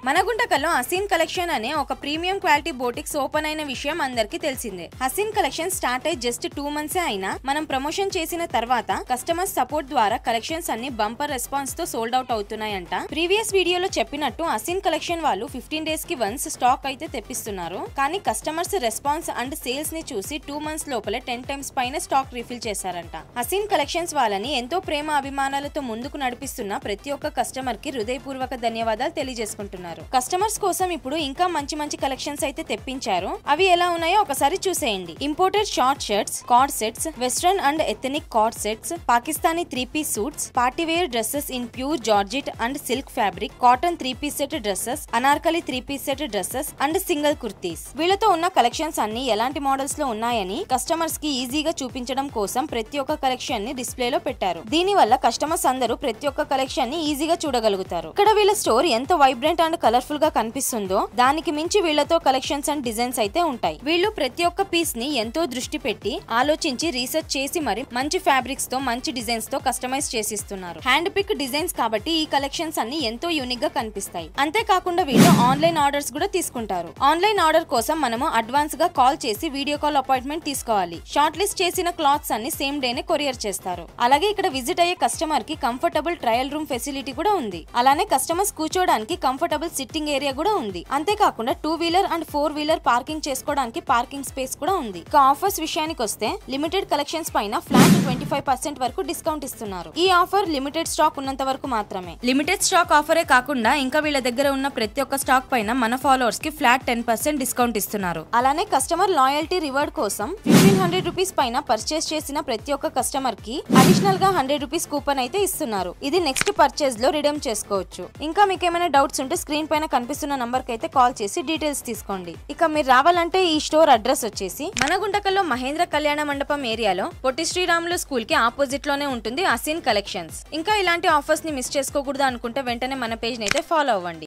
మనగుంటకల్లో Haseen collection అనే ఒక premium quality boutiques open అయిన విషయం అందరికీ తెలిసిందే. హసీన్ కలెక్షన్ స్టార్ట్ అయ్యి జస్ట్ 2 months అయినా మనం ప్రమోషన్ చేసిన తర్వాత కస్టమర్ సపోర్ట్ ద్వారా కలెక్షన్స్ అన్ని బంపర్ రెస్పాన్స్ తో సోల్డ్ అవుట్ అవుతున్నాయంట. ప్రీవియస్ వీడియోలో చెప్పినట్టు హసీన్ కలెక్షన్ వాళ్ళు 15 days కి వన్స్ స్టాక్ అయితే తెప్పిస్తున్నారు. కానీ కస్టమర్స్ రెస్పాన్స్ అండ్ సేల్స్ ని చూసి 2 months లోపలే 10 times పైన స్టాక్ రీఫిల్ చేశారంట. హసీన్ కలెక్షన్స్ వాళ్ళని ఎంతో ప్రేమ అభిమానాలతో ముందుకు నడిపిస్తున్న ప్రతి ఒక్క కస్టమర్ కి హృదయపూర్వక ధన్యవాదాలు తెలియజేసుకుంటున్నారు. కస్టమర్స్ కోసం ఇప్పుడు ఇంకా మంచి కలెక్షన్స్ అయితే తెప్పించారు. అవి ఎలా ఉన్నాయో ఒకసారి చూసేయండి. Imported short shirts, coord sets, western and ethnic coord sets, Pakistani 3-piece suits, party wear dresses in pure georgette and silk fabric, cotton 3-piece set dresses, Anarkali 3-piece set dresses and single kurtis. వీళ్ళతో ఉన్న collections అన్ని ఎలాంటి models లో ఉన్నాయని customers కి ఈజీగా చూపించడం కోసం ప్రతి ఒక్క కలెక్షన్ ని డిస్ప్లే లో పెట్టారు. దీని వల్ల కస్టమర్స్ అందరూ ప్రతి ఒక్క కలెక్షన్ ని ఈజీగా చూడగలుగుతారు. ఇక్కడ వీళ్ళ స్టోర్ ఎంత వైబ్రెంట్ అండ్ కలర్ఫుల్ గా కనిపిస్తుందో దానికి మించి వీళ్ళతో కలెక్షన్స్ అండ్ డిజైన్స్ అయితే ఉంటాయి. వీళ్ళు ప్రతి ఒక్క పీస్ ని ఎంతో దృష్టి పెట్టి ఆలోచించి రీసెర్చ్ చేసి మరి మంచి ఫ్యాబ్రిక్స్ తో మంచి డిజైన్స్ తో కస్టమైజ్ చేసిస్తున్నారు. హ్యాండ్ పిక్ డిజైన్స్ కాబట్టి ఈ కలెక్షన్స్ అన్ని ఎంతో యూనిక్ గా కనిపిస్తాయి. అంతేకాకుండా వీళ్ళు ఆన్లైన్ ఆర్డర్స్ కూడా తీసుకుంటారు. ఆన్లైన్ ఆర్డర్ కోసం మనము అడ్వాన్స్ గా కాల్ చేసి వీడియో కాల్ అపాయింట్మెంట్ తీసుకోవాలి. షార్ట్ లిస్ట్ చేసిన క్లాత్స్ అన్ని సేమ్ డేనే కొరియర్ చేస్తారు. అలాగే ఇక్కడ విజిట్ అయ్యే కస్టమర్ కి కంఫర్టబుల్ ట్రయల్ రూమ్ ఫెసిలిటీ కూడా ఉంది. అలానే కస్టమర్స్ కూర్చోడానికి కంఫర్టబుల్ సిట్టింగ్ ఏరియా కూడా ఉంది. అంతేకాకుండా 2-wheeler అండ్ 4-wheeler పార్కింగ్ చేసుకోవడానికి పార్కింగ్ స్పేస్ కూడా ఉంది. ఇక ఆఫర్స్ విషయానికి వస్తే లిమిటెడ్ కలెక్షన్స్ పైన ఫ్లాట్ 25% వరకు డిస్కౌంట్ ఇస్తున్నారు. ఈ ఆఫర్ లిమిటెడ్ స్టాక్ ఉన్నంత వరకు మాత్రమే. లిమిటెడ్ స్టాక్ ఆఫరే కాకుండా ఇంకా వీళ్ళ దగ్గర ఉన్న ప్రతి ఒక్క స్టాక్ పైన మన ఫాలోవర్స్ కి ఫ్లాట్ 10% డిస్కౌంట్ ఇస్తున్నారు. అలానే కస్టమర్ లాయల్టీ రివార్డ్ కోసం 1500 రూపీస్ పైన పర్చేస్ చేసిన ప్రతి ఒక్క కస్టమర్ కి అడిషనల్ గా 100 రూపీస్ కూపన్ అయితే ఇస్తున్నారు. ఇది నెక్స్ట్ పర్చేస్ లో రిడీమ్ చేసుకోవచ్చు. ఇంకా మీకు ఏమైనా డౌట్స్ ఉంటే స్క్రీన్ పైన కనిపిస్తున్న నంబర్ కి అయితే కాల్ చేసి డీటెయిల్స్ తీసుకోండి. ఇక మీరు రావాలంటే ఈ స్టోర్ అడ్రస్ వచ్చేసి మనగుంటకల్లో మహేంద్ర కళ్యాణ మండపం ఏరియాలో పొట్టి శ్రీరాములు స్కూల్ కి ఆపోజిట్ లోనే ఉంటుంది హసీన్ కలెక్షన్స్. ఇంకా ఇలాంటి ఆఫర్స్ ని మిస్ చేసుకోకూడదు అనుకుంటే వెంటనే మన పేజ్ ని అయితే ఫాలో అవ్వండి.